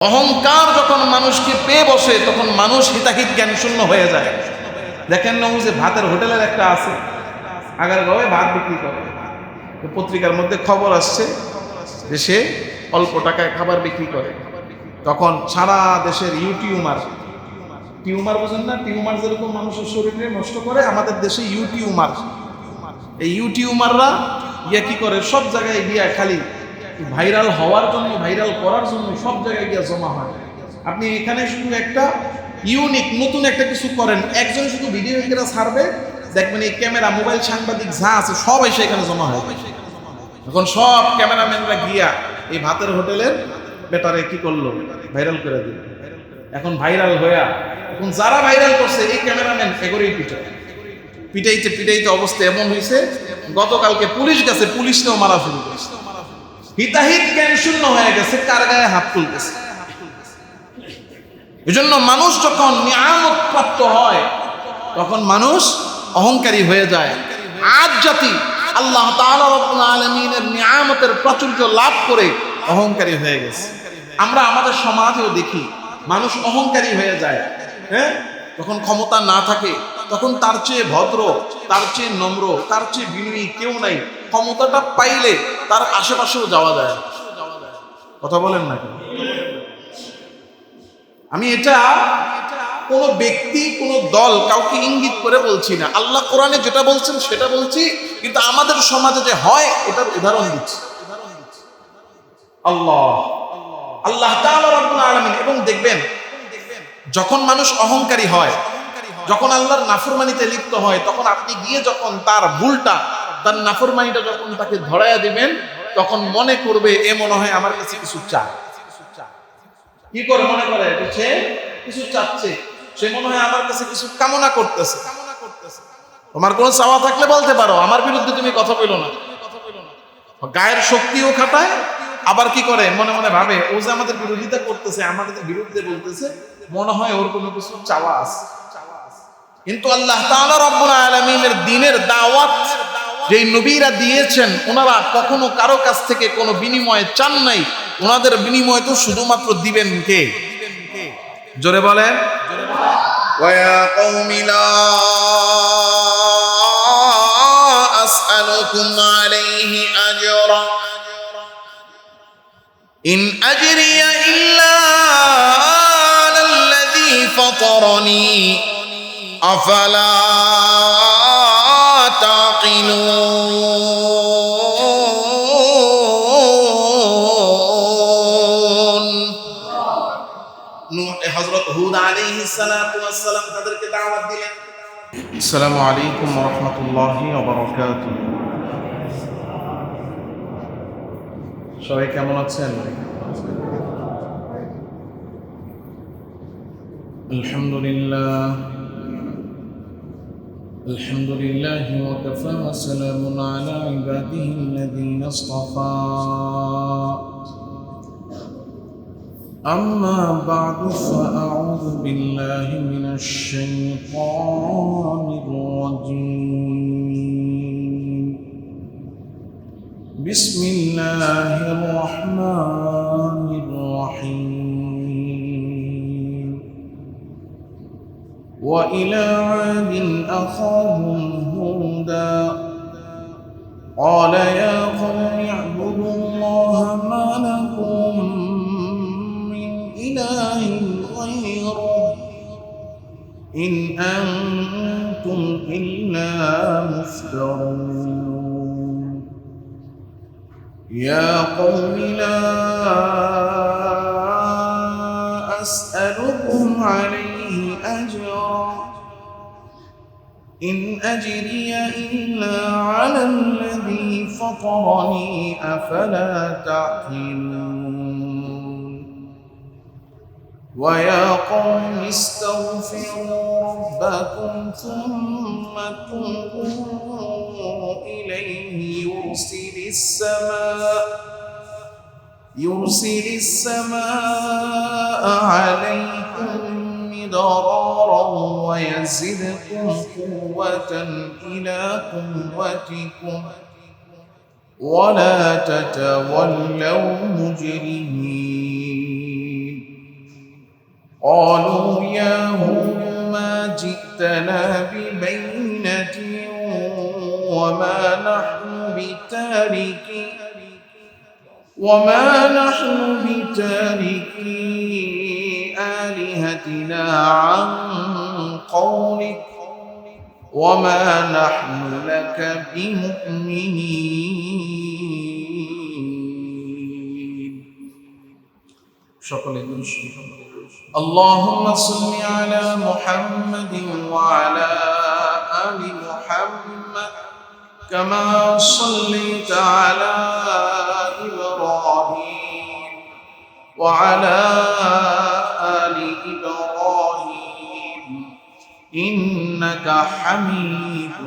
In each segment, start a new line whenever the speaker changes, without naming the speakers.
অহংকার যখন মানুষকে পেয়ে বসে তখন মানুষ হিতাহিত জ্ঞান শূন্য হয়ে যায়। দেখেন না, যে ভাতের হোটেলের একটা আছে, আগারগাঁওয়ে ভাত বিক্রি করে, পত্রিকার মধ্যে খবর আসছে যে সে অল্প টাকায় খাবার বিক্রি করে। তখন সারা দেশের টিউমার বোঝেন না, টিউমার যেরকম মানুষের শরীরে নষ্ট করে, আমাদের দেশে এই ইউটিউমাররা গিয়ে কি করে, সব জায়গায় গিয়া খালি ভাইরাল হওয়ার জন্য, ভাইরাল করার জন্য সব জায়গায় গিয়ে জমা হয়। আপনি এখানে শুধু একটা ইউনিক নতুন একটা কিছু করেন, একজন শুধু ভিডিও করে ছাড়বে, দেখবেন এই ক্যামেরা, মোবাইল, সাংবাদিক যা আছে সব এসে এখানে জমা হয়। এখন সব ক্যামেরাম্যানরা গিয়া এই ভাতের হোটেলের বেটারে কি করলো, ভাইরাল করে দিল। এখন ভাইরাল হইয়া এখন যারা ভাইরাল করছে এই ক্যামেরাম্যান এগোরেই পিটাইতে অবস্থা এমন হয়েছে, গতকালকে পুলিশ গেছে, পুলিশকেও মারা শুরু করেছে। হিতাহিত জ্ঞান শূন্য হয়ে গেছে, কার গায়ে হাত তুলতেছে। এজন্য মানুষ যখন নিয়ামত প্রাপ্ত হয় তখন মানুষ অহংকারী হয়ে যায়। আজ জাতি আল্লাহ তাআলা রাব্বুল আলামিনের নিয়ামতের প্রাচুর্য লাভ করে অহংকারী হয়ে গেছে। আমরা আমাদের সমাজেও দেখি মানুষ অহংকারী হয়ে যায়। হ্যাঁ, যখন ক্ষমতা না থাকে তখন তার চেয়ে ভদ্র, তার চেয়ে নম্র, তার চেয়ে বিনয়ী কেউ নাই। ক্ষমতাটা পাইলে তার আশেপাশেও যাওয়া যায়। কথা বলেন না কেন? আমি এটা কোন ব্যক্তি, কোন দল, কাউকে ইঙ্গিত করে বলছি না। আল্লাহ কোরআনে যেটা বলছেন সেটা বলছি, কিন্তু আমাদের সমাজে যে হয় এটার উদাহরণ দিচ্ছি। আল্লাহ তাআলা রাব্বুল আলামিন। এবং দেখবেন যখন মানুষ অহংকারী হয়, যখন আল্লাহর নাফরমানিতে লিপ্ত হয়, তখন আপনি গিয়ে যখন তার ভুলটা, তার নাফরমানিটা যখন তাকে ধরায়া দিবেন, তখন মনে করবে এ মনে হয় আমার কাছে কিছু চায়। কি করে মনে করে সে কিছু চাচ্ছে, সে মনে হয় আমার কাছে কিছু কামনা করতেছে। তোমার কোনো চাওয়া থাকলে বলতে পারো, আমার বিরুদ্ধে তুমি কথা বলো না। গায়ের শক্তিও খাটায়, আবার কি করে মনে মনে ভাবে ও যে আমাদের বিরোধিতা করতেছে, আমাদের বিরুদ্ধে বলতেছে, মনে হয় ওর কোনো কিছু চাওয়া আছে। কিন্তু আল্লাহ তাআলা রাব্বুল আলামিনের দ্বীনের দাওয়াত যেই নবীরা দিয়েছেন, ওনারা কখনো কারো কাছ থেকে কোনো বিনিময় চান নাই। ওনাদের বিনিময় তো শুধুমাত্র দিবেন কে? জোরে বলেন, ওয়া কওমি লা আসআলুকুম আলাইহি আজরা ইন আজরিয়া ইল্লা আলাল্লাযী ফাতারানি আফালা তাকিলুন। হযরত হুদ আলাইহিস সালাতু ওয়াস সালাম তাদেরকে দাওয়াত দিলেন। আসসালামু আলাইকুম ওয়া রাহমাতুল্লাহি ওয়া বারাকাতুহু। সবাই কেমন আছেন? আলহামদুলিল্লাহ, الحمد لله وكفى وسلام على عباده الذين اصطفى. أما بعد فأعوذ بالله من الشيطان الرجيم. بسم الله الرحمن الرحيم. وإلى عاد أخاهم هودا قال يا قوم اعبدوا الله ما لكم من إله غيره إن أنتم إلا مفترون. يا قوم لا أسألكم عليه أجرا إن أجري إلا على الذي فطرني أفلا تعقلون. ويا قوم استغفروا ربكم ثم توبوا إليه يرسل السماء عليكم مدرارا ويزدكم قوة إلى قوتكم ولا تتولوا مجرمين. قالوا يا هود ما جئتنا ببينة وما نحن بتاركي آلهتنا عن قولك وما نحن لك بمؤمنين. সকলে اللهم صل على محمد وعلى آل محمد كما صليت على إبراهيم وعلى آل إبراهيم إنك حميد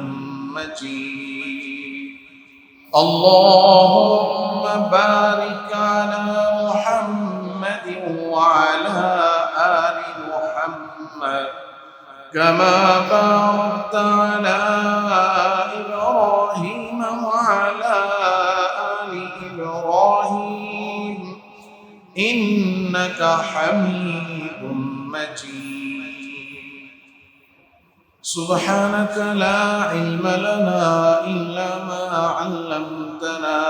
مجيد. اللهم بارك على محمد وعلى آل محمد كما باركت على إبراهيم وعلى آل إبراهيم إنك حميد مجيد. سبحانك لا علم لنا إلا ما علمتنا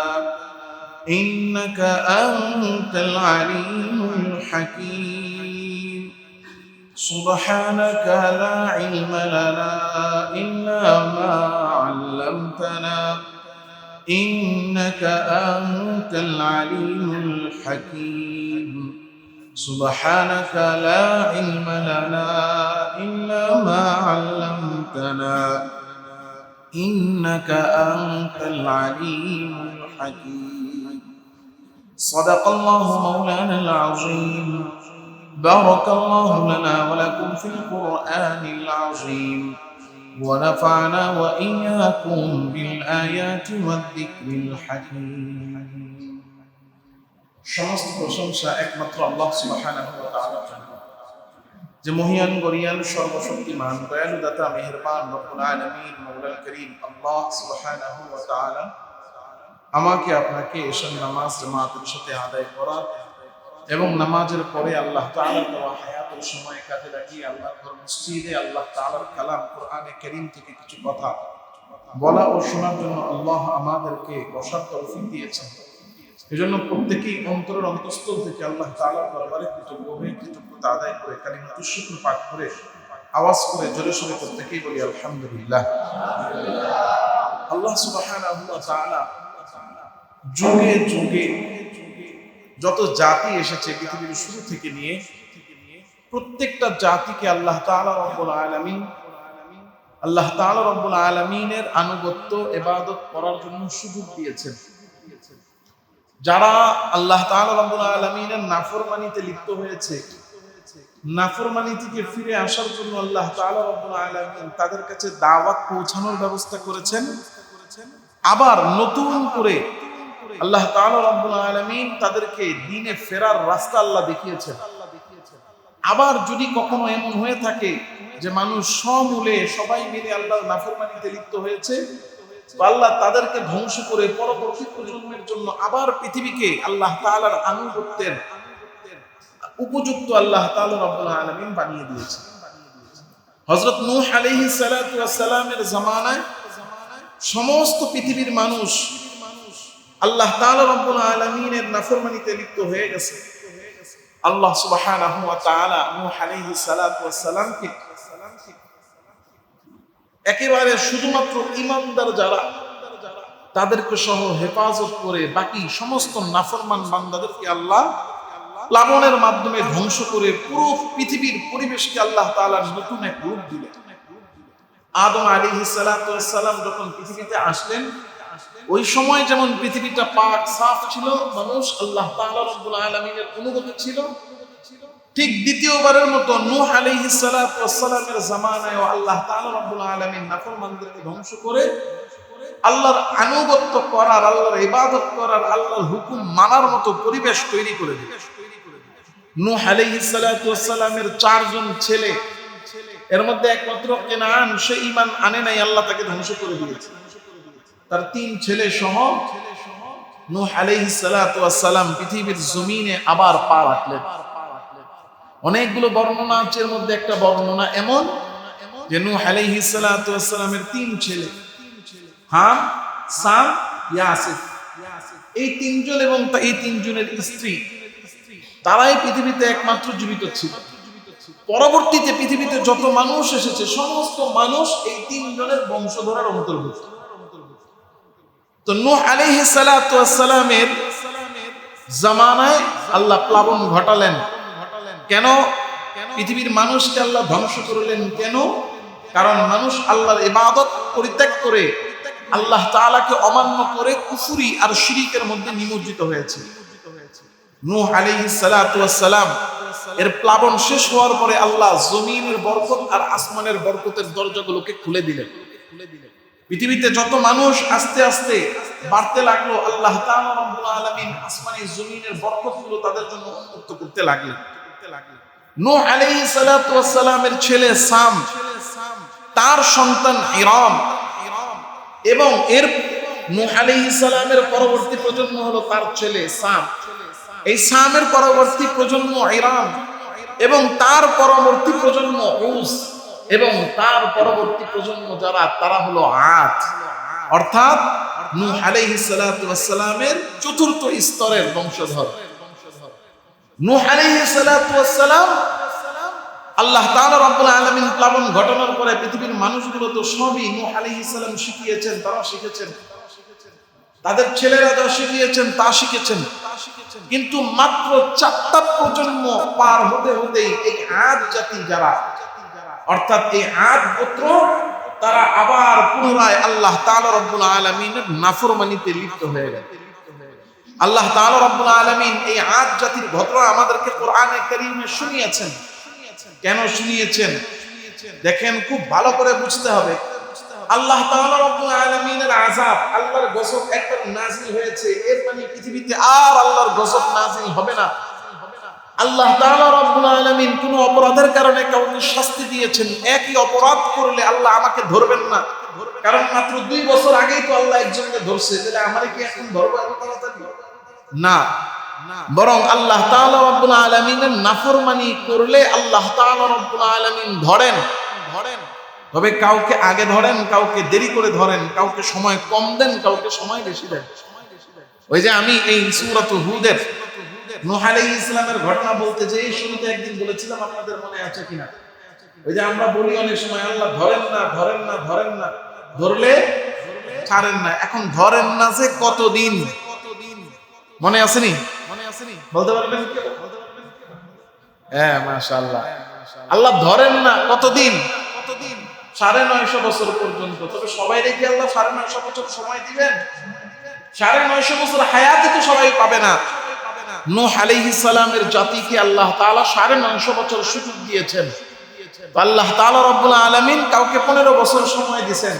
إنك أنت العليم الحكيم. سبحانك لا علم لنا إلا ما علمتنا إنك أنت العليم الحكيم. سبحانك لا علم لنا إلا ما علمتنا إنك أنت العليم الحكيم. صدق الله مولانا العظيم. بارك الله لنا ولكم في القرآن العظيم ونفعنا وإياكم بالآيات والذكر الحكيم. সমস্ত প্রশংসা একমাত্র আল্লাহ সুবহানাহু ওয়া তাআলার জন্য, যে মহিয়ান গরিয়ান সর্বশক্তিমান দয়ালু দাতা মেহেরবান রব্বুল আলামিন মাওলানা করিম আল্লাহ সুবহানাহু ওয়া তাআলা আমাকে আপনাকে এশার নামাজ জামাতের সাথে আদায় করার এবং নামাজের পরে আল্লাহ তাআলার দেওয়া হায়াতের সময় কাজে লাগিয়ে আল্লাহর ঘর মসজিদে আল্লাহ তাআলার কালাম কোরআনে কারীম থেকে কিছু কথা বলা ও শোনার জন্য আল্লাহ আমাদেরকে বসার তৌফিক দিয়েছেন। এজন্য প্রত্যেকেই অন্তরের অন্তঃস্থল থেকে আল্লাহ তাআলার দরবারে কৃতজ্ঞতা আদায় করে কালিমাতুশ শুকর পাঠ করে আওয়াজ করে জোরে সোরে প্রত্যেকেই বলি আলহামদুলিল্লাহ। আল্লাহ সুবহানাহু ওয়া তাআলা যুগে যুগে যত জাতি এসেছে পৃথিবীর শুরু থেকে নিয়ে প্রত্যেকটা জাতিকে আল্লাহ তাআলা রব্বুল আলামিনের আনুগত্য ইবাদত করার জন্য সুযোগ দিয়েছেন। যারা আল্লাহ তাআলা রব্বুল আলামিনের নাফরমানিতে লিপ্ত হয়েছে, নাফরমানি থেকে ফিরে আসার জন্য আল্লাহ তাআলা রব্বুল আলামিন তাদের কাছে দাওয়াত পৌঁছানোর ব্যবস্থা করেছেন। আবার নতুন করে আল্লাহ তাআলা রব্বুল আলামিন তাদেরকে দ্বীনে ফেরার রাস্তা আল্লাহ দেখিয়েছেন। আবার যদি কখনো এমন হয়ে থাকে যে মানুষ সমূলে সবাই মিলে আল্লাহর নাফরমানিতে লিপ্ত হয়েছে, আল্লাহ তাদেরকে ধ্বংস করে পরবর্তী প্রজন্মের জন্য আবার পৃথিবীকে আল্লাহ তাআলার আনুগত্যের উপযুক্ত আল্লাহ তাআলা রব্বুল আলামিন বানিয়ে দিয়েছেন। হযরত নূহ আলাইহিস সালাতু ওয়াস সালামের জামানায় সমস্ত পৃথিবীর মানুষ আল্লাহ তাআলা রব্বুল আলামিনের নাফরমানিতে লিপ্ত হয়ে গেছে। আল্লাহ সুবহানাহু ওয়া তাআলা নূহ আলাইহিস সালাতু ওয়াস সালামকে একেবারে শুধুমাত্র ঈমানদার যারা তাদেরকে সহ হেফাজত করে বাকি সমস্ত নাফরমান বান্দাদেরকে আল্লাহ প্লাবনের মাধ্যমে ধ্বংস করে পুরো পৃথিবীর পরিবেশকে আল্লাহ তাআলা নতুন এক রূপ দিলেন। আদম আলাইহিস সালাতু ওয়াস সালাম যখন পৃথিবীতে আসলেন, ওই সময় যেমন পৃথিবীটা পাক সাফ ছিল, মানুষ আল্লাহ তাআলা রব্বুল আলামিনের অনুগত ছিল, ঠিক দ্বিতীয়বারের মতো নূহ আলাইহিস সালাতু ওয়াস সালামের জামানায় আল্লাহ তাআলা রব্বুল আলামিন নাফরমানদেরকে ধ্বংস করে আল্লাহর আনুগত্য করার, আল্লাহর ইবাদত করার, আল্লাহর হুকুম মানার মতো পরিবেশ তৈরি করে দিলেন। নূহ আলাইহিস সালাতু ওয়াস সালামের 4 জন ছেলে, এর মধ্যে একমাত্র কেনান সে ঈমান আনে নাই, আল্লাহ তাকে ধ্বংস করে দিয়েছে। তার 3 ছেলে সহ নূহ আলাইহিস সালাতু ওয়াস সালাম পৃথিবীর জমিনে আবার পা রাখলেন। অনেকগুলো বর্ণনা আছে, এর মধ্যে একটা বর্ণনা এমন যে নূহ আলাইহিস সালাতু ওয়াস সালামের 3 ছেলে, হাম, সাম, ইয়াসিফ, এই 3 জন এবং এই 3 জনের স্ত্রী, তারাই পৃথিবীতে একমাত্র জীবিত ছিল। পরবর্তীতে পৃথিবীতে যত মানুষ এসেছে সমস্ত মানুষ এই 3 জনের বংশধরের অন্তর্ভুক্ত। তো নূহ আলাইহিস সালাতু ওয়াস সালামের জামানায় আল্লাহ প্লাবন ঘটালেন। কেন পৃথিবীর মানুষকে আল্লাহ ধ্বংস করলেন? কেন? কারণ মানুষ আল্লাহর ইবাদত পরিত্যাগ করে আল্লাহ তাআলাকে অমান্য করে কুফরি আর শিরকের মধ্যে নিমজ্জিত হয়েছে। নূহ আলাইহিস সালাতু ওয়াস সালাম এর প্লাবন শেষ হওয়ার পরে আল্লাহ জমিনের বরকত আর আসমানের বরকতের দরজাগুলোকে খুলে দিলেন। পৃথিবীতে যত মানুষ আস্তে আস্তে বাড়তে লাগলো, আল্লাহ তাআলা রব্বুল আলামিন আসমানি জমিনের বরকতগুলো তাদের জন্য উন্মুক্ত করতে লাগলেন। নূহ আলাইহিস সালাতু ওয়াস সালামের ছেলে সাম, তার সন্তান ইরাম, এবং এর নূহ আলাইহিস সালামের পরবর্তী প্রজন্ম হলো তার ছেলে সাম। এই সামের পরবর্তী প্রজন্ম ইরাম, এবং তার পরবর্তী প্রজন্ম উস, এবং তার পরবর্তী প্রজন্ম যারা, তারা হলো আদ। অর্থাৎ নূহ আলাইহিস সালাতু ওয়াস সালামের চতুর্থ স্তরের বংশধর। নূহ আলাইহিস সালাতু ওয়াস সালাম, আল্লাহ তাআলা রব্বুল আলামিন প্লাবন ঘটনার পরে পৃথিবীর মানুষগুলো তো সবই নূহ আলাইহিস সালাম শিখিয়েছেন, তারা শিখেছেন, তাদের ছেলেরা যা শিখিয়েছেন তা শিখেছেন। কিন্তু মাত্র 4টা প্রজন্ম পার হতে হতেই এই আদ জাতি যারা, অর্থাৎ এই আদ গোত্র, তারা আবার পুনরায় আল্লাহ তাআলা রব্বুল আলামিনের নাফরমানিতে লিপ্ত হয়ে গেল। আল্লাহ তাআলা রব্বুল আলামিন এই আদ জাতির ঘটনা আমাদেরকে কোরআনে কারীমে শুনিয়েছেন। কেন শুনিয়েছেন দেখেন, খুব ভালো করে বুঝতে হবে। আল্লাহ তাআলা রব্বুল আলামিনের আযাব, আল্লাহর গজব একবার নাযিল হয়েছে, এর মানে পৃথিবীতে আর আল্লাহর গজব নাযিল হবে না। আল্লাহ তাআলা রব্বুল আলামিন কোন অপরাধের কারণে কাউকে শাস্তি দিয়েছেন, একই অপরাধ করলে আল্লাহ আমাকে ধরবেন না, কারণ মাত্র 2 বছর আগেই তো আল্লাহ একজনকে ধরছে, তাহলে আমারে কি এখন ধরবে এত তাড়াতাড়ি? না, বরং আল্লাহ তাআলা রব্বুল আলামিনের নাফরমানি করলে আল্লাহ তাআলা রব্বুল আলামিন ধরেন। তবে কাউকে আগে ধরেন, কাউকে দেরি করে ধরেন, কাউকে সময় কম দেন, কাউকে সময় বেশি দেন। ওই যে আমি এই সূরাতুল হুদের নূহ আলাইহিস সালামের ঘটনা বলতে যে শুরুতে একদিন বলেছিলাম, আপনাদের মনে আছে কিনা? ওই যে আমরা বলি অনেক সময় আল্লাহ ধরেন না, ধরেন না, ধরেন না, ধরলে ছাড়েন না। এখন ধরেন না যে কতদিন মনে আসেনি? বলতে পারবেন কি? হ্যাঁ, মাশাআল্লাহ। আল্লাহ ধরেন না কতদিন? 950 বছর পর্যন্ত। তবে সবাই রেখে আল্লাহ 950 বছর সময় দিবেন? 950 বছর হায়াতে তো সবাই পাবে না। নূহ আলাইহিস সালামের জাতিকে আল্লাহ তাআলা 950 বছর সুযোগ দিয়েছেন। আল্লাহ তাআলা রব্বুল আলামিন কাউকে 15 বছর সময় দিয়েছেন।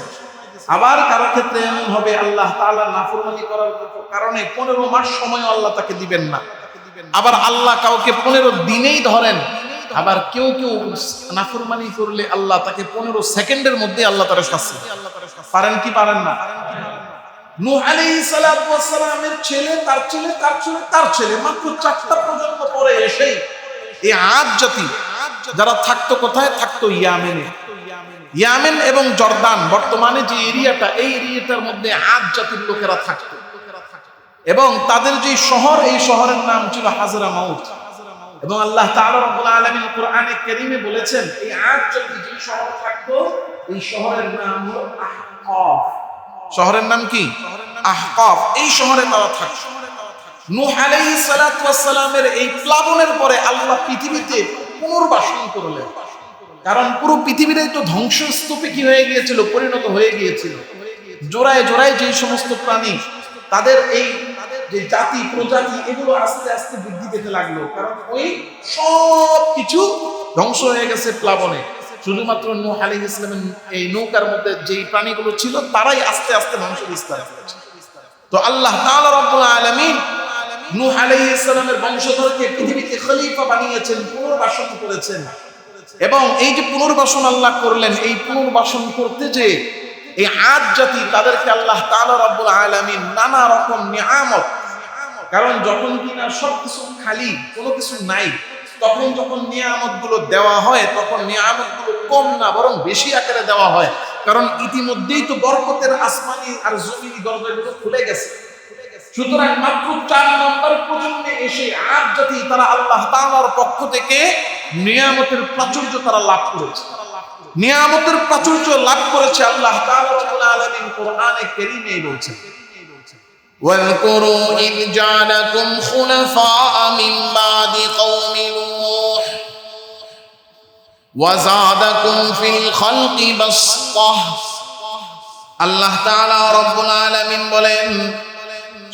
আবার কারো ক্ষেত্রে এমন হবে আল্লাহ তাআলা নাফরমানি করার কারণে 15 মাস সময় আল্লাহ তাকে দিবেন না। আবার আল্লাহ কাউকে 15 দিনেই ধরেন। আবার কেউ কেউ নাফরমানি করলে আল্লাহ তাকে 15 সেকেন্ডের মধ্যে আল্লাহ তার শাস্তি পারেন কি পারেন না? নূহ আলাইহিস সালাতু ওয়াস সালামের ছেলে, তার ছেলে, তার ছেলে, তার ছেলে, মাত্র 4টা প্রজন্ম পরে এসেই এই আদ জাতি যারা থাকতো, কোথায় থাকতো? ইয়ামেনে। ইয়ামেন এবং জর্দান বর্তমানে যে এরিয়াটা, এই এরিয়াটার মধ্যে আদ জাতির লোকেরা থাকতো, এবং তাদের যে শহর, এই শহরের নাম ছিল হাজরামাউত। এবং আল্লাহ তাআলা রব্বুল আলামিন কোরআনে কারীমে বলেছেন এই আদ জাতি যে শহরে থাকতো, এই শহরের নাম হলো আহকাফ। শহরের নাম কি? আহকাফ। এই শহরে তারা থাকতো। নূহ আলাইহিস সালাতু ওয়াস সালামের এই প্লাবনের পরে আল্লাহ পৃথিবীতে পুনর্বাসন করলেন, কারণ পুরো পৃথিবীটাই তো ধ্বংসস্তূপে কি হয়ে গিয়েছিল, পরিণত হয়ে গিয়েছিল। জোড়ায় জোড়ায় যে সমস্ত প্রাণী, তাদের এই যে জাতি প্রজাতি, এগুলো আস্তে আস্তে বৃদ্ধি পেতে লাগলো, কারণ ওই সব কিছু ধ্বংস হয়ে গেছে প্লাবনে। শুধুমাত্র নূহ আলাইহিস সালামের এই নৌকার মধ্যে যেই প্রাণীগুলো ছিল তারাই আস্তে আস্তে ধ্বংস বিস্তার করেছে। তো আল্লাহ তাআলা রব্বুল আলামিন নূহ আলাইহিস সালামের বংশধরকে পৃথিবীতে খলিফা বানিয়েছেন, পুনর্বাসন করেছেন। এবং এই যে পুনর্বাসন আল্লাহ করলেন, এই পুনর্বাসন করতে যে এই আদ জাতি, তাদেরকে আল্লাহ তাআলা রব্বুল আলামিন নানা রকম নিয়ামত, কারণ যখন কিনা সবকিছু খালি, কোনো কিছু নাই, তখন যখন নিয়ামতগুলো দেওয়া হয় তখন নিয়ামতগুলো কম না বরং বেশি আকারে দেওয়া হয়, কারণ ইতিমধ্যেই তো বরকতের আসমানি আর জমিনি দরজাগুলো খুলে গেছে। সুতরাং মাত্র 4 নম্বর প্রজন্মে এসে আদ জাতি তারা আল্লাহ তাআলার পক্ষ থেকে নিয়ামতের প্রাচুর্য তারা লাভ করেছে, নিয়ামতের প্রাচুর্য লাভ করেছে। আল্লাহ তাআলা রব্বুল আলামিন কোরআনে কারীমে বলছেন,
واذكروا إذ جعلكم خلفاء من بعد قوم نوح وزادكم في الخلق بسطة।
আল্লাহ তাআলা রব্বুল আলামিন বলেন,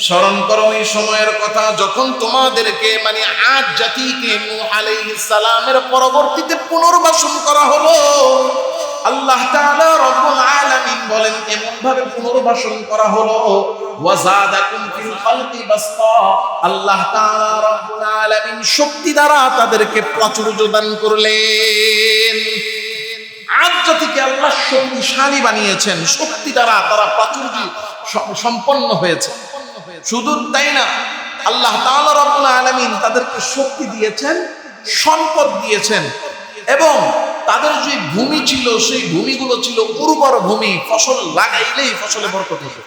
স্মরণ করো এই সময়ের কথা যখন তোমাদেরকে মানে আদ জাতিকে নূহ আলাইহিস সালামের পরবর্তীতে পুনর্বাসন করা হলো। আল্লাহ তাআলা রব্বুল আলামিন বলেন এমন ভাবে পুনর্বাসন করা হলো, ওয়াজাদাকুম ফিল খালকি বাসতা, আল্লাহ তাআলা রব্বুল আলামিন শক্তি দ্বারা তাদেরকে প্রাচুর্য দান করলেন। আদ জাতিকে আল্লাহ শক্তিশালী বানিয়েছেন, শক্তি দ্বারা তারা প্রাচুর্য সম্পন্ন হয়েছে। শুধু তাই না, আল্লাহ তাআলা রব্বুল আলামিন তাদেরকে শক্তি দিয়েছেন, সম্পদ দিয়েছেন, এবং তাদের যে ভূমি ছিল সেই ভূমিগুলো ছিল উর্বর ভূমি, ফসল লাগাইলেই ফসলে বরকত হতো।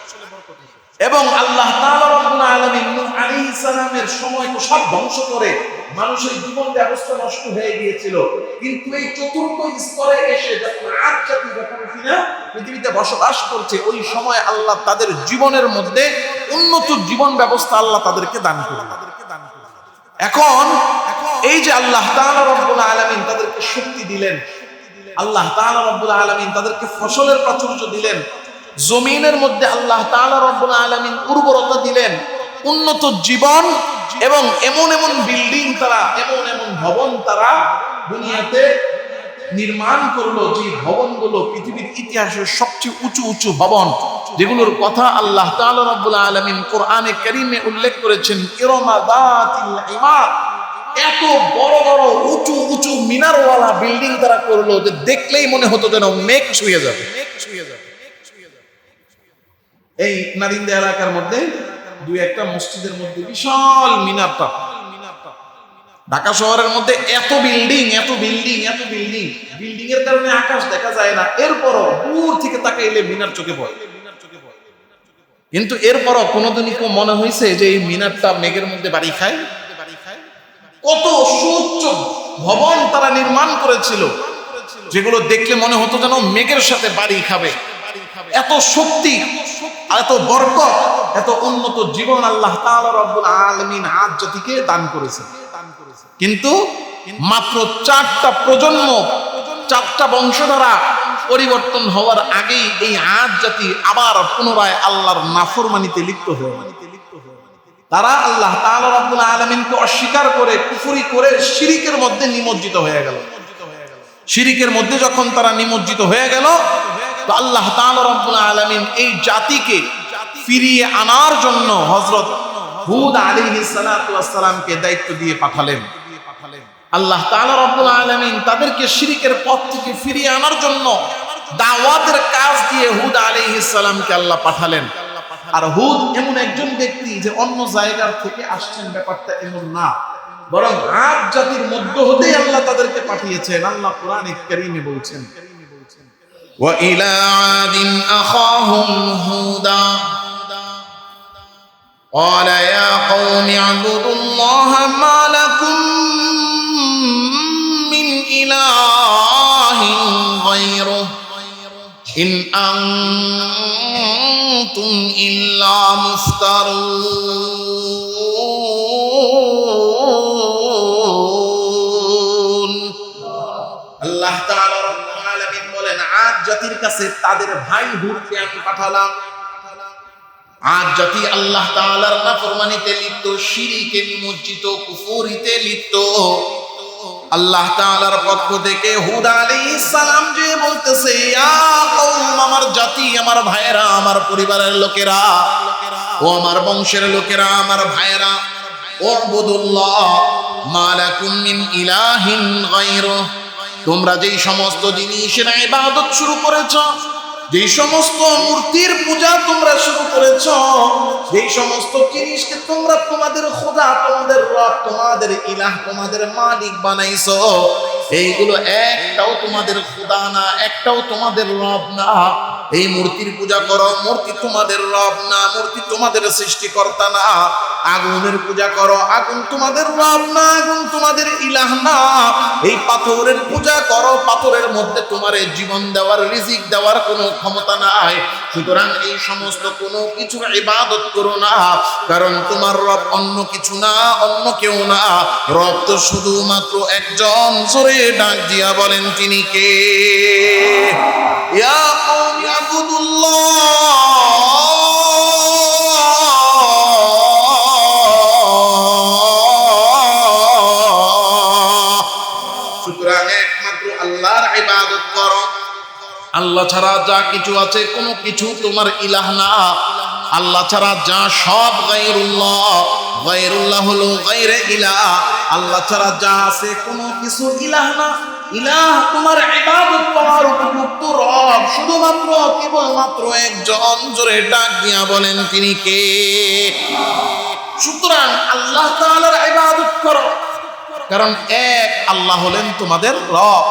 এবং আল্লাহ তাআলা রব্বুল আলামিন নূহ আলাইহিস সালামের সময় তো সব ধ্বংস করে মানুষের জীবন ব্যবস্থা নষ্ট হয়ে গিয়েছিল, কিন্তু এই চতুর্থ স্তরে এসে যখন আদ জাতি যখন কিনা পৃথিবীতে বসবাস করছে ওই সময় আল্লাহ তাদের জীবনের মধ্যে উন্নত জীবন ব্যবস্থা আল্লাহ তাদেরকে দান করলেন। এখন এই যে আল্লাহ তাআলা রব্বুল আলামিন তাদেরকে শক্তি দিলেন, আল্লাহ তাআলা রব্বুল আলামিন তাদেরকে ফসলের প্রাচুর্য দিলেন, জমিনের মধ্যে আল্লাহ তাআলা রব্বুল আলামিন উর্বরতা দিলেন, উন্নত জীবন, এবং এমন এমন বিল্ডিং তারা, এমন এমন ভবন তারা দুনিয়াতে নির্মাণ করলো যে ভবনগুলো পৃথিবীর ইতিহাসের সবচেয়ে উঁচু উঁচু ভবন, যেগুলোর কথা আল্লাহ তাআলা রব্বুল আলামিন কোরআনে কারীমে উল্লেখ করেছেন। ইরমা যাতিল ইমাদ, এত বড় বড় উঁচু উঁচু মিনারওয়ালা বিল্ডিং তারা করলো যে দেখলেই মনে হতো যেন মেঘ ছুঁয়ে যাবে। এই নারিন্দা এলাকার মধ্যে দুই একটা মসজিদের মধ্যে বিশাল মিনারটা, ঢাকা শহরের মধ্যে এত বিল্ডিং এত বিল্ডিং এত বিল্ডিং, বিল্ডিং এর কারণে আকাশ দেখা যায় না, এরপরও দূর থেকে তাকাইলে মিনার চোখে পড়ে। কিন্তু এরপরও কোনোদিনই কেউ মনে হয়েছে যে এই মিনারটা মেঘের মধ্যে বাড়ি খায়? কত সুউচ্চ ভবন তারা নির্মাণ করেছিল যেগুলো দেখলে মনে হতো যেন মেঘের সাথে বাড়ি খাবে। এত শক্তি, এত বরকত, এত উন্নত জীবন আল্লাহ তাআলা রব্বুল আলামিন আদ জাতিকে দান করেছে। কিন্তু মাত্র 4টা প্রজন্ম, 4টা বংশধারা পরিবর্তন হওয়ার আগেই এই আদ জাতি আবার পুনরায় আল্লাহর নাফরমানিতে লিপ্ত হয়ে তারা আল্লাহ তাআলা রব্বুল আলামিনকে অস্বীকার করে কুফরি করে শিরিকের মধ্যে নিমজ্জিত হয়ে গেল। শিরিকের মধ্যে যখন তারা নিমজ্জিত হয়ে গেল, তো আল্লাহ তাআলা রব্বুল আলামিন এই জাতিকে ফিরিয়ে আনার জন্য হযরত হুদ আলাইহিস সালাতু ওয়াস সালামকে দায়িত্ব দিয়ে পাঠালেন। আল্লাহ তাআলা রব্বুল আলামিন তাদেরকে শিরিকের পথ থেকে ফিরিয়ে আনার জন্য দাওয়াতের কাজ দিয়ে হুদ আলাইহিস সালামকে আল্লাহ পাঠালেন। আর হুদ এমন একজন ব্যক্তি যে অন্য জায়গার থেকে আসছেন, ব্যাপারটা এমন না, বরং আদ জাতির মধ্য হতেই আল্লাহ তাদেরকে পাঠিয়েছেন। আল্লাহ কোরআনে কারীমে বলছেন,
ওয়া ইলা আদিন আখাহুম হুদা ক্বালা ইয়া কওমি ইবুদুল্লাহা মা লাকুম মিন ইলাহিন গায়রুহু ইন আনতুম ইল্লা মুফতারুন।
আল্লাহ তাআলা রব্বুল আলামিন বলেন, আদ জাতির কাছে তাদের ভাই হুদকে আমি পাঠালাম। আদ জাতি আল্লাহ তাআলার নাফরমানিতে লিপ্ত, শিরকে নিমজ্জিত, কুফরিতে লিপ্ত। আল্লাহ তাআলার পক্ষ থেকে হুদ আলাইহিস সালাম যে বলতেছে, ইয়া কওম, আমার জাতি, আমার ভাইয়েরা, আমার পরিবারের লোকেরা, ও আমার বংশের লোকেরা, আমার ভাইয়েরা, উবুদুল্লাহ মা লাকুম মিন ইলাহিন গায়রুহু, তোমরা যেই সমস্ত জিনিসের ইবাদত শুরু করেছো, যেই সমস্ত মূর্তির পূজা তোমরা শুরু করেছ, যেই সমস্ত জিনিসকে তোমরা তোমাদের খোদা, তোমাদের রব, তোমাদের ইলাহ, তোমাদের মালিক বানাইছো, এইগুলো একটাও তোমাদের খোদা না, একটাও তোমাদের রব না। এই মূর্তির পূজা করো, মূর্তি তোমাদের রব না, মূর্তি তোমাদের সৃষ্টিকর্তা না। আগুনের পূজা করো, আগুন তোমাদের রব না, আগুন তোমাদের ইলাহ না। এই পাথরের পূজা করো, পাথরের মধ্যে তোমার জীবন দেওয়ার, রিজিক দেওয়ার কোনো ক্ষমতা নাই। সুতরাং এই সমস্ত কোনো কিছু ইবাদত করো না, কারণ তোমার রব অন্য কিছু না, অন্য কেউ না। রব তো শুধুমাত্র একজন। জোরে ডাক দিয়া বলেন তিনি কে? ইয়া কওমি আবুদুল্লাহ। সুতরাং একমাত্র আল্লাহর ইবাদত করো। আল্লাহ ছাড়া যা কিছু আছে কোনো কিছু তোমার ইলাহ না। আল্লাহ ছাড়া যা সব গায়রুল্লাহ। গায়রুল্লাহ হলো গায়রে ইলাহ। আল্লাহ ছাড়া যা আছে কোনো কিছু ইলাহ না। ইলাহ তোমার ইবাদত করার উপযুক্ত রব শুধুমাত্র কেবলমাত্র একজন। জোরে ডাক দিয়া বলেন তিনি কে? সুতরাং আল্লাহ তাআলার ইবাদত করো, কারণ এক আল্লাহ হলেন তোমাদের রব।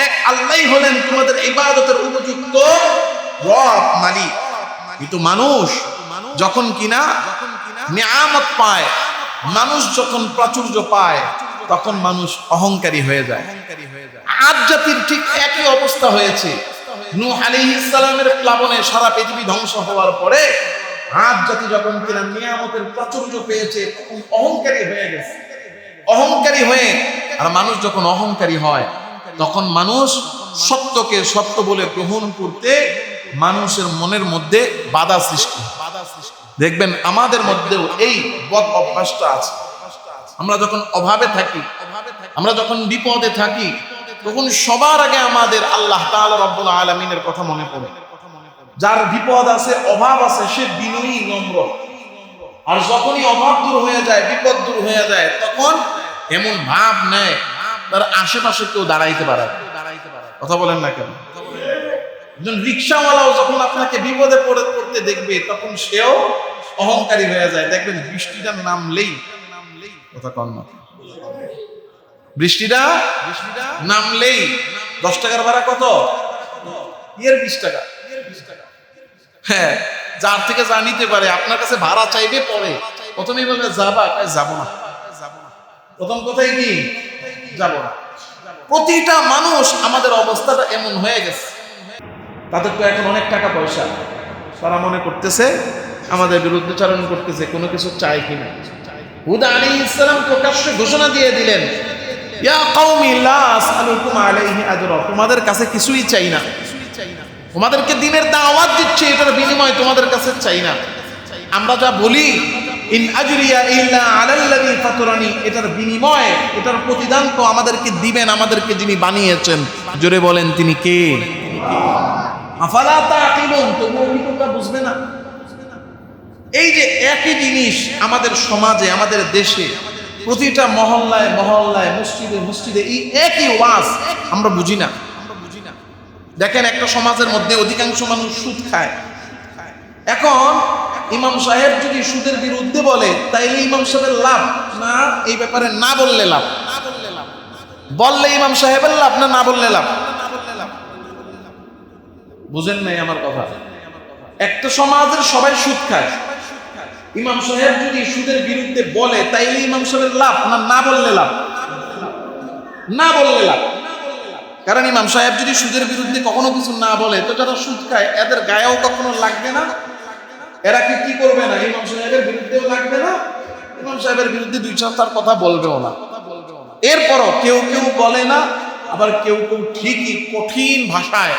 এক আল্লাহই হলেন তোমাদের ইবাদতের উপযুক্ত রব, মালিক। কিন্তু মানুষ যখন কিনা নিয়ামত পায়, মানুষ যখন প্রাচুর্য পায়, তখন মানুষ অহংকারী হয়ে যায়। আদ জাতির ঠিক একই অবস্থা হয়েছে। নূহ আলাইহিস সালামের প্লাবনে সারা পৃথিবী ধ্বংস হওয়ার পরে আদ জাতি যখন কিনা নিয়ামতের প্রাচুর্য পেয়েছে, তখন অহংকারী হয়ে গেছে। অহংকারী হয়ে, আর মানুষ যখন অহংকারী হয়, তখন মানুষ সত্যকে সত্য বলে গ্রহণ করতে মানুষের মনের মধ্যে বাধা সৃষ্টি। দেখবেন আমাদের মধ্যেও এই বদ অভ্যাসটা আছে। আমরা যখন অভাবে থাকি, আমরা যখন বিপদে থাকি, তখন সবার আগে আমাদের আল্লাহ তাআলা রব্বুল আলামিনের কথা মনে পড়ে। যার বিপদ আছে, অভাব আছে, সে বিনয়ী, নম্র। আর যখনই অভাব দূর হয়ে যায়, বিপদ দূর হয়ে যায়, তখন এমন ভাব নেয় তার আশেপাশে কেউ দাঁড়াইতে পারে। কথা বলেন না কেন? একজন রিক্সাওয়ালাও যখন আপনাকে বিপদে পড়তে দেখবে, তখন সেও অহংকারী হয়ে যায়। দেখবেন বৃষ্টিটা নামলেই, কথা কন না, বৃষ্টিটা নামলেই 10 টাকার ভাড়া কত? 20 টাকা। হ্যাঁ, যার থেকে যা নিতে পারে আপনার কাছে ভাড়া চাইবে, পরে প্রথমেই বলবে যাবা, যাবো না। প্রথম কথাই কি? যাব না। প্রতিটা মানুষ আমাদের অবস্থাটা এমন হয়ে গেছে। তাদের তো এখন অনেক টাকা পয়সা, তারা মনে করতেছে আমাদের বিরুদ্ধে চারণ করতেছে, কোনো কিছু চাই কিনা। হুদ আলাইহিস সালাম প্রকাশ্যে ঘোষণা দিয়ে দিলেন, ইয়া কওমি লা আসআলুকুম আলাইহি আজরা, তোমাদের কাছে কিছুই চাই না। তোমাদেরকে দ্বীনের দাওয়াত দিচ্ছি, এটার বিনিময় তোমাদের কাছে চাই না। আমরা যা বলি ইন আজরিয়া ইল্লা আলাল্লাযী ফাতারানি, এটার বিনিময়, এটার প্রতিদান তো আমাদেরকে দিবেন আমাদেরকে যিনি বানিয়েছেন। জোরে বলেন তিনি কে? আফালা তাকিলুন, তোমরা কি তোমরা বুঝবে না? এই যে একই জিনিস আমাদের সমাজে, আমাদের দেশে, প্রতিটা মহল্লায় মহল্লায়, মসজিদে মসজিদে এই একই ওয়াজ আমরা বুঝি না। দেখেন একটা সমাজের মধ্যে অধিকাংশ মানুষ সুদ খায়। এখন ইমাম সাহেব যদি সুদের বিরুদ্ধে বলে, তাইলে ইমাম সাহেবের লাভ না এই ব্যাপারে না বললে লাভ? বললে ইমাম সাহেবের লাভ না না বললে লাভ? বুঝেন নাই আমার কথা? একটা সমাজের সবাই সুদ খায়, ইমাম সাহেব যদি সুদের বিরুদ্ধে বলে, তাইলে ইমাম সাহেবের লাভ না না বললে লাভ? না বললে লাভ। কারণ ইমাম সাহেব যদি সুদের বিরুদ্ধে কখনো কিছু না বলে, তো যারা সুদ খায় এদের গায়েও কখনো লাগবে না। এরা কি করবে না? ইমাম সাহেবের বিরুদ্ধেও লাগবে না, ইমাম সাহেবের বিরুদ্ধে 2-4 কথা বলবেও না। এরপরও কেউ কেউ বলে না, আবার কেউ কেউ ঠিকই কঠিন ভাষায়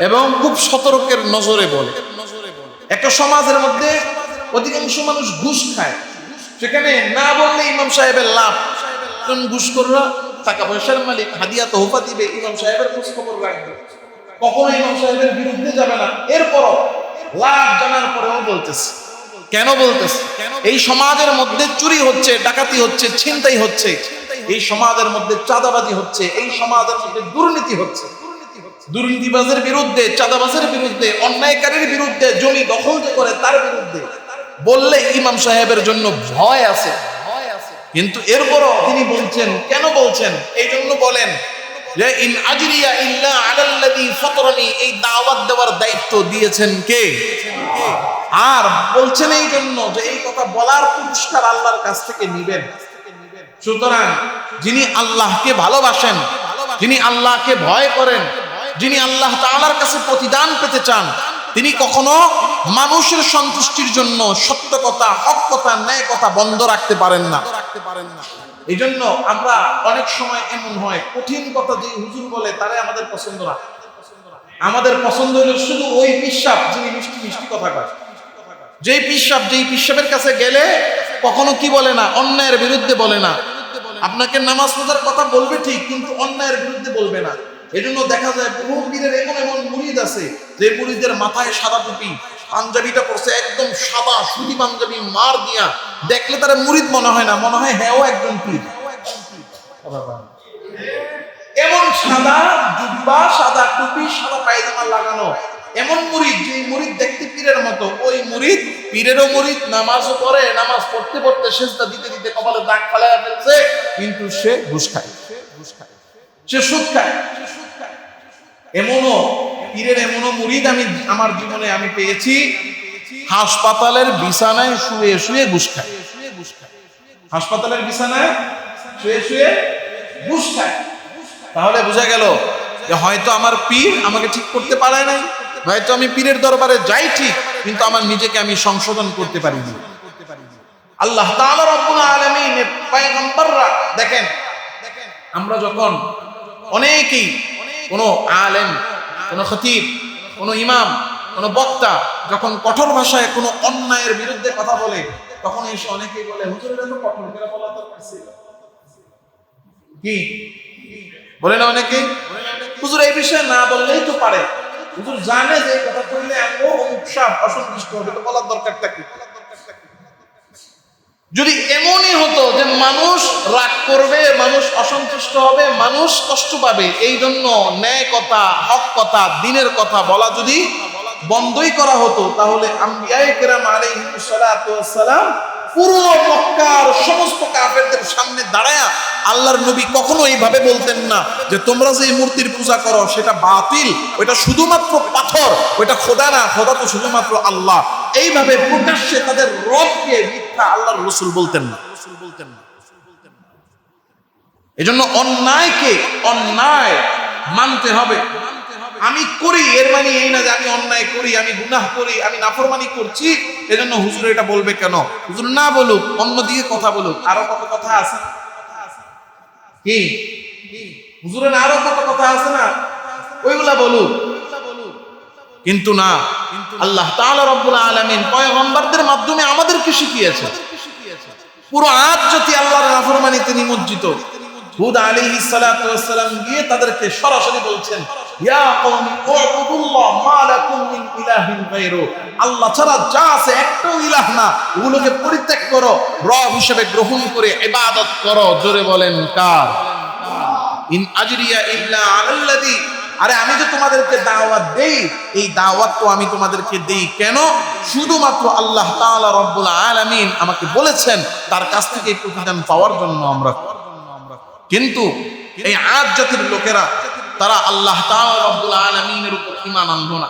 এবং খুব সতর্কের নজরে বলে। একটা সমাজের মধ্যে অধিকাংশ মানুষ ঘুষ খায়, সেখানে না বললে ইমাম সাহেবের লাভ। কারণ ঘুষখোররা টাকা পয়সার মালিক, হাদিয়া তোহফা দিবে, ইমাম সাহেবের খোঁজ খবর রাখবে, কখনো ইমাম সাহেবের বিরুদ্ধে যাবে না। এরপরও লাভ জানার পরেও বলতেছে। কেন বলতেছে? এই সমাজের মধ্যে চুরি হচ্ছে, ডাকাতি হচ্ছে, ছিনতাই হচ্ছে, এই সমাজের মধ্যে চাঁদাবাজি হচ্ছে, এই সমাজের মধ্যে দুর্নীতি হচ্ছে। দুর্নীতিবাজের বিরুদ্ধে, চাঁদাবাজের বিরুদ্ধে, অন্যায়কারীর বিরুদ্ধে, জমি দখল যে করে তার বিরুদ্ধে বললে ইমাম সাহেবের জন্য ভয় আছে। কিন্তু এরপরও তিনি বলছেন, কেন বলছেন? এই জন্য বলেন যে ইন আজরিয়া ইল্লা আলাল্লাযী ফাতারানি, এই দাওয়াত দেওয়ার দায়িত্ব দিয়েছেন কে? আর বলছেন এই জন্য যে এই কথা বলার পুরস্কার আল্লাহর কাছ থেকে নেবেন। সুতরাং যিনি আল্লাহকে ভালোবাসেন, যিনি আল্লাহকে ভয় করেন, যিনি আল্লাহ তাআলার কাছে প্রতিদান পেতে চান, তিনি কখনো মানুষের সন্তুষ্টির জন্য সত্য কথা, হক কথা, ন্যায় কথা বন্ধ রাখতে পারেন না। এই জন্য আমরা অনেক সময় এমন হয়, কঠিন কথা যে হুজুর বলে তারে আমাদের পছন্দ না। আমাদের পছন্দ হলো শুধু ওই পিসাব যিনি মিষ্টি মিষ্টি কথা কয়। যেই পিসাবের কাছে গেলে কখনো কি বলে না, অন্যায়ের বিরুদ্ধে বলে না। আপনাকে নামাজ রোজার কথা বলবে ঠিক, কিন্তু অন্যায়ের বিরুদ্ধে বলবে না। এজন্য দেখা যায় বহু পীরের এমন এমন মুরিদ আছে যে মুরিদের মাথায় সাদা টুপি, পাঞ্জাবিটা পরছে একদম সাদা সুতি পাঞ্জাবি, মার দিয়া দেখলে তারা মুরিদ মনে হয় না, মনে হয় হ্যাঁ একজন পীর। এমন সাদা জুব্বা, সাদা টুপি, সাদা পায়জামা লাগানো এমন মুরিদ, যে মুরিদ দেখতে পীরের মতো, ওই মুরিদ পীরেরও মুরিদ, নামাজও পড়ে, নামাজ পড়তে পড়তে সেজদা দিতে দিতে কপালে দাগ ফালাইয়া ফেলছে, কিন্তু সে ঘুষ খায়, সে সুদ খায়। এমনও পীরের এমনও মুরিদ আমি আমার জীবনে আমি পেয়েছি, হাসপাতালের বিছানায় শুয়ে শুয়ে ঘুষ খায়। হাসপাতালের বিছানায় শুয়ে শুয়ে ঘুষ খায়। তাহলে বোঝা গেল যে হয়তো আমার পীর আমাকে ঠিক করতে পারে নাই, হয়তো আমি পীরের দরবারে যাই ঠিক, কিন্তু আমার নিজেকে আমি সংশোধন করতে পারিনি। আল্লাহ তাআলা রব্বুল আলামিন পয়গম্বররা দেখেন, আমরা যখন অনেকেই কোনো আলেম, কোনো খতিব, কোনো ইমাম, কোনো বক্তা যখন কঠোর ভাষায় কোনো অন্যায়ের বিরুদ্ধে কথা বলে, তখন এসে অনেকেই বলে হুজুর এটা তো কঠোর করে বলা দরকার ছিল। কি বলে না অনেকে, হুজুর এই বিষয়ে না বললেই তো পারে, হুজুর জানে যে কথা বললে আমও উৎসাহ অসন্তুষ্ট হবে, তো বলার দরকারটা কি? যদি এমনই হতো যে মানুষ রাগ করবে, মানুষ অসন্তুষ্ট হবে, মানুষ কষ্ট পাবে, এই জন্য ন্যায় কথা, হক কথা, দ্বীনের কথা বলা যদি বন্ধই করা হতো, তাহলে আম্বিয়ায়ে কেরাম আলাইহিস সালাতু ওয়াস সালাম পুরো মক্কার সমস্ত কাফেরদের সামনে দাঁড়ায়া আল্লাহর নবী কখনো এইভাবে বলতেন না যে তোমরা যে মূর্তির পূজা করো সেটা বাতিল, ওটা শুধুমাত্র পাথর, ওটা খোদা না, খোদা তো শুধুমাত্র আল্লাহ। এইভাবে প্রকাশ্যে তাদের রবকে মিথ্যা আল্লাহর রাসূল বলতেন না। এজন্য অন্যায়কে অন্যায় মানতে হবে। আমি করি এর মানে এই না যে আমি অন্যায় করি, আমি গুনাহ করি, আমি নাফরমানি করছি, এজন্য হুজুর এটা বলবে কেন? হুজুর না বলুক, অন্যদিকে কথা বলুক। আরো কত কথা আছে, কি হুজুরের আরো কত কথা আছে না, ওইগুলা বলুক। কিন্তু না, আল্লাহ তাআলা রব্বুল আলামিন পয়গম্বরদের মাধ্যমে আমাদেরকে শিখিয়েছে। পুরো আদ জাতি আল্লাহর নাফরমানিতে নিমজ্জিত। হুদ আলাইহিস সালাতু ওয়াস সালাম গিয়ে তাদেরকে সরাসরি বলছেন, ইয়া কওমি উবুদুল্লাহ মা লাকুম মিন ইলাহিন গায়রু, আল্লাহ ছাড়া যা আছে একটাও ইলাহ না, ওগুলোকে পরিত্যাগ করো, রব হিসেবে গ্রহণ করে ইবাদত করো। জোরে বলেন কার? ইন আজরিয়া ইল্লা আলাল্লাযী, আরে আমি যে তোমাদেরকে দাওয়াত দেই, এই দাওয়াত তো আমি তোমাদেরকে দেই কেন? শুধুমাত্র আল্লাহ তাআলা রব্বুল আলামিন আমাকে বলেছেন তার কাছ থেকে প্রতিদান পাওয়ার জন্য আমরা। কিন্তু এই আদ জাতির লোকেরা তারা আল্লাহ তাআলা রব্বুল আলামিনের উপর ঈমান আনলো না।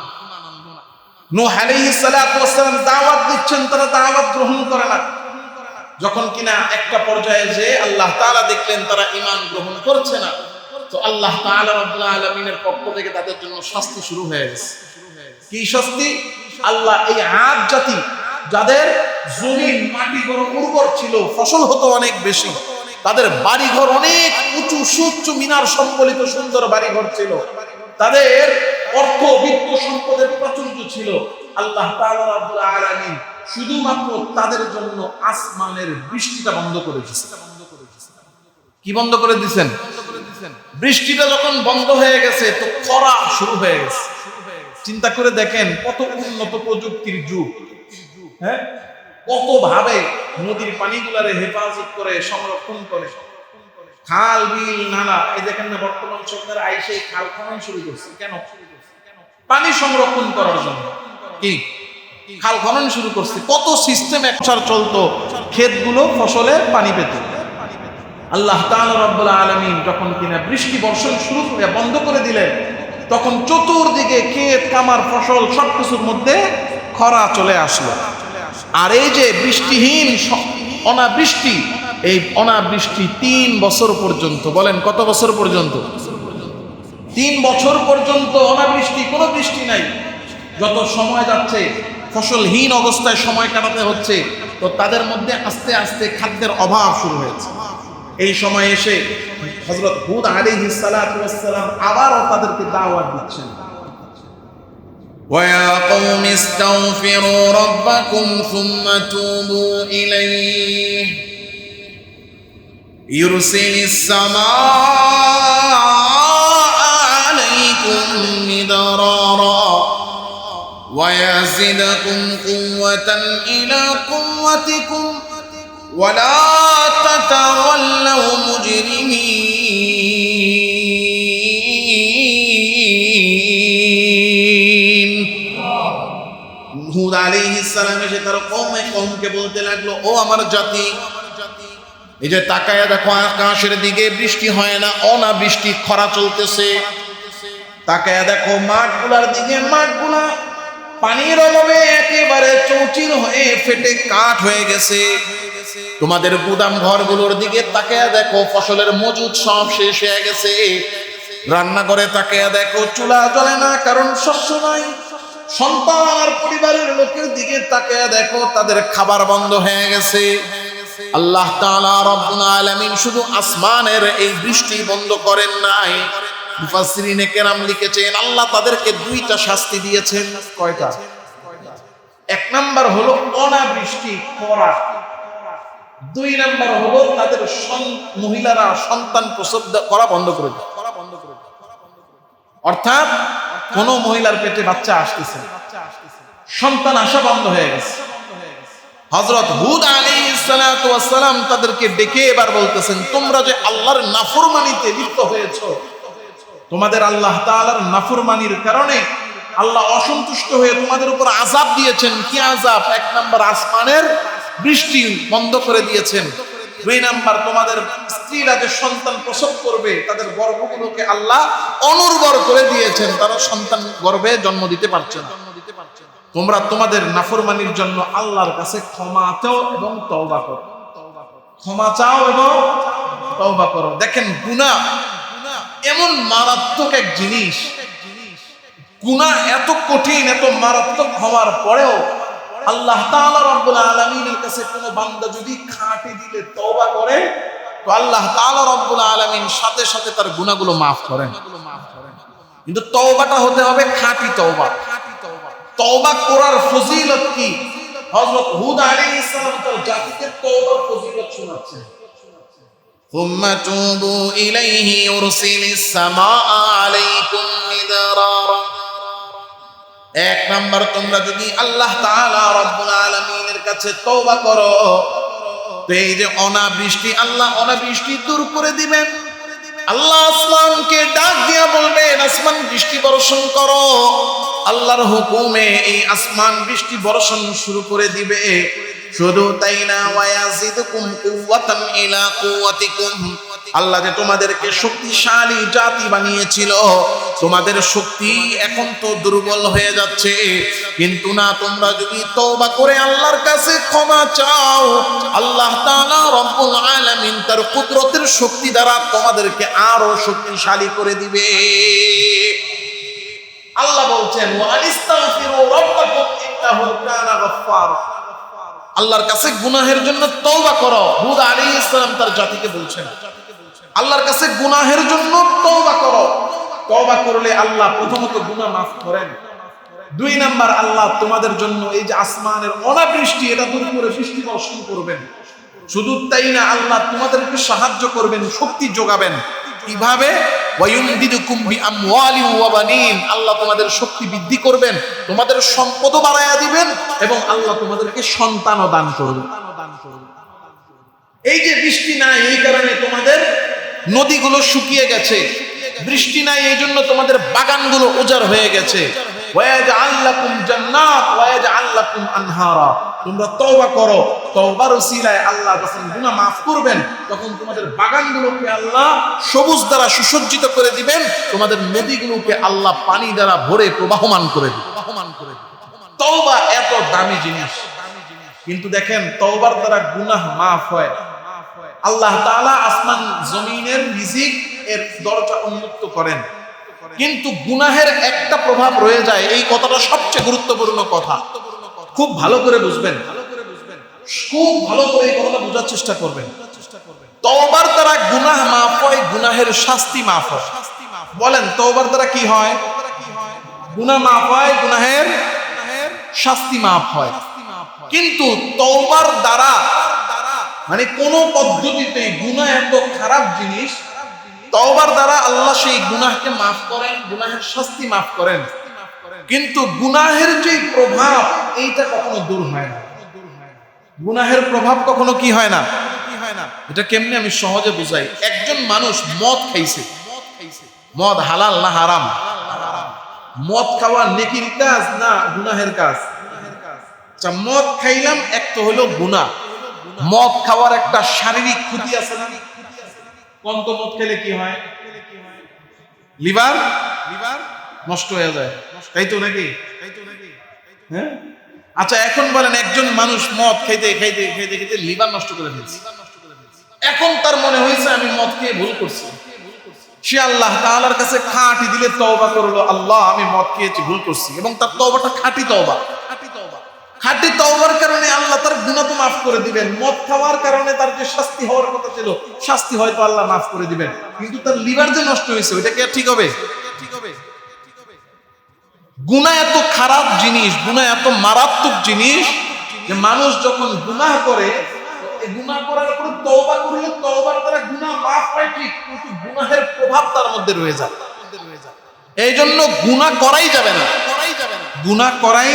নূহ আলাইহিস সালাতু ওয়াস সালাম দাওয়াত দিচ্ছেন, তারা দাওয়াত গ্রহণ করে না। যখন কিনা একটা পর্যায়ে যে আল্লাহ তাআলা দেখলেন তারা ঈমান গ্রহণ করছে না, তো আল্লাহ তাআলা রব্বুল আলামিনের পক্ষ থেকে তাদের জন্য শাস্তি শুরু হয়ে গেছে। কি শাস্তি? আল্লাহ এই আদ জাতি যাদের জমিন মাটি বড় উর্বর ছিল, ফসল হতো অনেক বেশি, তাদের বাড়িঘর অনেক উঁচু সুউচ্চ মিনার সম্বলিত সুন্দর বাড়িঘর ছিল, তাদের অর্থ বিত্ত সম্পদের প্রাচুর্য ছিল, আল্লাহ তাআলা রব্বুল আলামিন শুধুমাত্র তাদের জন্য আসমানের বৃষ্টিটা বন্ধ করে দিয়েছেন। কি বন্ধ করে দিয়েছেন? বৃষ্টিটা যখন বন্ধ হয়ে গেছে তো খরা শুরু হয়ে গেছে। চিন্তা করে দেখেন কত উন্নত প্রযুক্তির যুগ, হ্যাঁ, কত ভাবে নদীর পানিগুলারে হেফাজত করে, সংরক্ষণ করে। খাল বিল নালা, এই দেখেন না বর্তমান সরকার আইসে খাল খনন শুরু করছে। কেন? পানি সংরক্ষণ করার জন্য। কি খাল খনন শুরু করছে? কত সিস্টেম একসার চলতো, ক্ষেতগুলো ফসলে পানি পেত। আল্লাহ তাআলা রব্বুল আলামিন যখন কিনা বৃষ্টি বর্ষণ শুরু বন্ধ করে দিলেন, তখন চতুর্দিকে ক্ষেত কামার ফসল সবকিছুর মধ্যে খরা চলে আসলো। আর এই যে বৃষ্টিহীন অনাবৃষ্টি, এই অনাবৃষ্টি 3 বছর পর্যন্ত, বলেন কত বছর পর্যন্ত? 3 বছর পর্যন্ত অনাবৃষ্টি, কোনো বৃষ্টি নাই। যত সময় যাচ্ছে ফসলহীন অবস্থায় সময় কাটাতে হচ্ছে, তো তাদের মধ্যে আস্তে আস্তে খাদ্যের অভাব শুরু হয়েছে। এই সময় এসে হযরত হুদ আলাইহিস সালাতু ওয়াস সালাম আবারও তাদেরকে দাওয়াত দিচ্ছেন।
ويا قوم استغفروا ربكم ثم توبوا إليه يرسل السماء عليكم مدرارا ويزدكم قوة إلى قوتكم ولا تتولوا مجرمين
হুদ আলাইহিস সালাম এসে তার কওমকে বলতে লাগলো, ও আমার জাতি, এই যে তাকায়া দেখো আকাশের দিকে, বৃষ্টি হয় না, অনাবৃষ্টি, খরা চলতেছে। তাকায়া দেখো মাঠগুলার দিকে, মাঠগুলা পানির অভাবে একেবারে চৌচির হয়ে ফেটে কাঠ হয়ে গেছে। তোমাদের গুদাম ঘরগুলোর দিকে তাকায়া দেখো, ফসলের মজুদ সব শেষ হয়ে গেছে। রান্নাঘরে তাকায়া দেখো, চুলা জ্বলে না, কারণ শস্য নাই। সন্তান আর পরিবারের লোকের দিকে তাকায়া দেখো, তাদের খাবার বন্ধ হয়ে গেছে। আল্লাহ তাআলা রব্বুল আলামিন শুধু আসমানের এই বৃষ্টি বন্ধ করেন নাই, মুফাসসিরিনে কেরাম লিখেছেন আল্লাহ তাদেরকে 2টা শাস্তি দিয়েছেন। কয়টা? 1 নাম্বার হলো অনাবৃষ্টি, খরা। 2 নাম্বার হলো তাদের মহিলারা সন্তান প্রসব করা বন্ধ করে দেয়। অর্থাৎ কোন মহিলার পেটে বাচ্চা আসতেছে, সন্তান আসা বন্ধ হয়ে গেছে। হযরত হুদ আলাইহিস সালাতু ওয়াস সালাম তাদেরকে ডেকে এবার বলতেছেন, তোমরা যে আল্লাহর নাফরমানিতে লিপ্ত হয়েছো, তোমাদের আল্লাহ তাআলার নাফরমানির কারণে আল্লাহ অসন্তুষ্ট হয়ে তোমাদের উপর আযাব দিয়েছেন। কি আযাব? 1 নাম্বার আসমানের বৃষ্টি বন্ধ করে দিয়েছেন। 2 নাম্বার তোমাদের স্ত্রীরা যে সন্তান প্রসব করবে, তাদের গর্ভগুলোকে আল্লাহ অনুর্বর করে দিয়েছেন, তারা সন্তান গর্ভে জন্ম দিতে পারছে না। তোমরা তোমাদের নাফরমানির জন্য আল্লাহর কাছে ক্ষমা চাও এবং তওবা করো। ক্ষমা চাও এবং তওবা করো। দেখেন গুনাহ এমন মারাত্মক এক জিনিস, গুনাহ এত কঠিন, এত মারাত্মক হওয়ার পরেও আল্লাহ তাআলা রব্বুল আলামিনের কাছে কোনো বান্দা যদি খাঁটি দিলে তওবা করে, তো আল্লাহ তাআলা রব্বুল আলামিন সাথে সাথে তার গুনাহগুলো মাফ করেন। কিন্তু তওবাটা হতে হবে খাঁটি তওবা। তওবা করার ফজিলত কি? হযরত হুদ আলাইহিস সালাম তার জাতিকে তওবার ফজিলত শোনাচ্ছেন।
ثم توبوا إليه يرسل السماء عليكم مدرارا
1 নাম্বার, তোমরা যদি আল্লাহ তাআলা রব্বুল আলামিনের কাছে তওবা করো, তো এই যে অনাবৃষ্টি, আল্লাহ অনাবৃষ্টি দূর করে দিবেন। আল্লাহ আসমানকে ডাক দিয়া বলবেন, আসমান বৃষ্টি বর্ষণ করো। আল্লাহর হুকুমে এই আসমান বৃষ্টি বর্ষণ শুরু করে দিবে। শুধু তাই না, ওয়ায়াজিদুকুম কুওয়াতান ইলা কুওয়াতিকুম, আল্লাহ যে তোমাদেরকে শক্তিশালী জাতি বানিয়েছিল, তোমাদের শক্তি এখন তো দুর্বল হয়ে যাচ্ছে, কিন্তু না, তোমরা যদি তওবা করে আল্লাহর কাছে ক্ষমা চাও, আল্লাহ তাআলা রব্বুল আলামিন তার কুদরতের শক্তি দ্বারা তোমাদেরকে আরো শক্তিশালী করে দিবে। আল্লাহ বলছেন, ওয়া আনিস্তাগফিরু রাব্বাকুম ইন্নাহু কানা গাফফারা, আল্লাহর কাছে গুনাহের জন্য তওবা করো। হুদ আলাইহিস সালাম তার জাতিকে বলছেন, আল্লাহর কাছে গুনাহের জন্য তওবা করো। তওবা করলে আল্লাহ প্রথমত গুনাহ মাফ করেন। 2 নাম্বার, আল্লাহ তোমাদের জন্য এই যে আসমানের অনাবৃষ্টি, এটা দূর করে বৃষ্টি বর্ষণ করবেন। শুধু তাই না, আল্লাহ তোমাদেরকে সাহায্য করবেন, শক্তি যোগাবেন। কিভাবে? ওয়ায়ুমদিদুকুম বিআমওয়ালিন ওয়া বানিন, আল্লাহ তোমাদের শক্তি বৃদ্ধি করবেন, তোমাদের সম্পদও বাড়ায়া দিবেন, এবং আল্লাহ তোমাদেরকে সন্তানও দান করবেন। এই যে বৃষ্টি নাই, এই কারণে তোমাদের নদীগুলো শুকিয়ে গেছে, বৃষ্টি নাই, এই জন্য তোমাদের বাগানগুলো উজাড় হয়ে গেছে। ওয়াজআল লাকুম জান্নাত ওয়াজআল লাকুম আনহারা। তোমরা তওবা করো, তওবার ওসিলায় আল্লাহ যখন গুনাহ maaf করবেন তখন তোমাদের বাগানগুলোকে আল্লাহ সবুজ দ্বারা সুসজ্জিত করে দিবেন, তোমাদের নদীগুলোকে আল্লাহ পানি দ্বারা ভরে প্রবাহমান করে দিবেন। তওবা এত দামি জিনিস, কিন্তু দেখেন তওবার দ্বারা গুনাহ maaf হয়। আল্লাহ তাআলা আসমান জমিনের রিজিক এর দরজা উন্মুক্ত করেন, কিন্তু গুনাহের একটা প্রভাব রয়ে যায়। এই কথাটা সবচেয়ে গুরুত্বপূর্ণ কথা, খুব ভালো করে বুঝবেন, খুব ভালো করে এই কথাটা বোঝার চেষ্টা করবেন। তওবার দ্বারা গুনাহ maaf হয়, গুনাহের শাস্তি maaf হয়। বলেন তওবার দ্বারা কি হয়? গুনাহ maaf হয়, গুনাহের শাস্তি maaf হয়। কিন্তু তওবার দ্বারা মানে কোন পদ্ধতিতে গুনাহ এত খারাপ জিনিস, তওবার দ্বারা আল্লাহ সেই গুনাহকে maaf করেন, গুনাহের শাস্তি maaf করেন, কিন্তু গুনাহের যে প্রভাব এইটা কখনো দূর হয় না। গুনাহের প্রভাব কখনো কি হয় না? এটা কেমনে আমি সহজে বুঝাই। একজন মানুষ মদ খাইছে, মদ হালাল না হারাম? মদ খাওয়া নেকির কাজ না গুনাহের কাজ? আচ্ছা, মদ খাইলাম, এক তো হলো গুনাহ। মদ খাওয়ার একটা শারীরিক ক্ষতি আছে না? কোন তো মদ খেলে কি হয়? লিভার নষ্ট হয়ে যায়, তাই তো নাকি? হ্যাঁ, আচ্ছা এখন বলেন একজন মানুষ মদ খাইতে খাইতে খাইতে খাইতে লিভার নষ্ট করে ফেলছে, এখন তার মনে হয়েছে আমি মদ খেয়ে ভুল করছি, সে আল্লাহ তাআলার কাছে খাঁটি দিলে তওবা করলো, আল্লাহ আমি মদ খেয়েছি, ভুল করছি, এবং তার তওবাটা খাঁটি তওবা। খাঁটি তওবার কারণে আল্লাহ তার গুনাহ তো maaf করে দিবেন। মদ খাওয়ার কারণে তার যে শাস্তি হওয়ার কথা ছিল, শাস্তি হয়তো আল্লাহ maaf করে দিবেন, কিন্তু তার লিভার যে নষ্ট হয়েছে ওইটা কি আর ঠিক হবে? গুনাহ এত খারাপ জিনিস, গুনাহ এত মারাত্মক জিনিস যে মানুষ যখন গুনাহ করে, এই গুনাহ করার পর তওবা করলে তওবার দ্বারা গুনাহ maaf হয় ঠিক, কিন্তু গুনাহের প্রভাব তার মধ্যে রয়ে যায়। এই জন্য গুনাহ করাই যাবে না, গুনাহ করাই।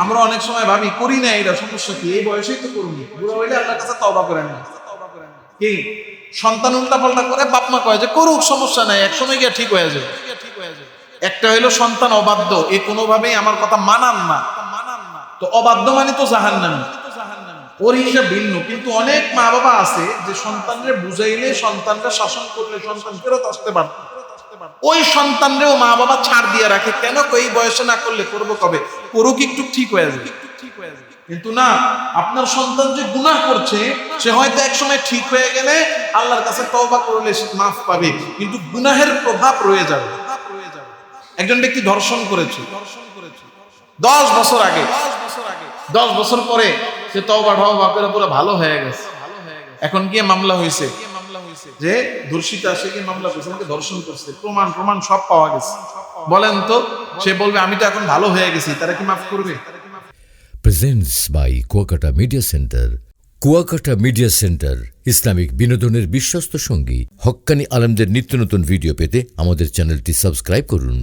আমরা অনেক সময় ভাবি করি না, এটা সমস্যা কি, এই বয়সেই তো করুনি, বুড়ো হইলে আল্লাহর কাছে তওবা করে না। কি সন্তান উল্টা পাল্টা করে, বাপ মা কয় যে করুক, সমস্যা নাই, একসময় গিয়ে ঠিক হয়ে যাবে। একটা হইলো সন্তান অবাধ্য, এ কোনোভাবেই আমার কথা মানান না, তো অবাধ্য মানে তো জাহান্নামী, ওর হিসাব ভিন্ন। কিন্তু অনেক মা বাবা আছে যে সন্তানরে বুঝাইলে, সন্তানরা শাসন করলে সন্তান ফেরত আসতে পারত, ওই সন্তানরেও মা বাবা ছাড় দিয়ে রাখে। কেন? এই বয়সে না করলে করবো কবে, করুক একটু ঠিক হয়ে যাবে। কিন্তু না, আপনার সন্তান যে গুনাহ করছে সে হয়তো এক সময় ঠিক হয়ে গেলে আল্লাহর কাছে তওবা করলে সে মাফ পাবে, কিন্তু গুনাহের প্রভাব রয়ে যাবে। একজন ব্যক্তি ধর্ষণ করেছে 10 বছর আগে, 10 বছর পরে সে তওবা করে পুরো ভালো হয়ে গেছে। এখন গিয়ে মামলা হয়েছে যে ধর্ষিতা সে গিয়ে মামলা করছে, আমাকে ধর্ষণ করছে, প্রমাণ সব পাওয়া গেছে। বলেন তো সে বলবে আমি তো এখন ভালো হয়ে গেছি, তারা কি মাফ করবে?
Presents by Kuakata media centre. Kuakata media centre Islamic বিনোদনের বিশ্বস্ত সঙ্গী। হক্কানি আলেমদের নিত্য নতুন ভিডিও পেতে আমাদের চ্যানেলটি সাবস্ক্রাইব করুন।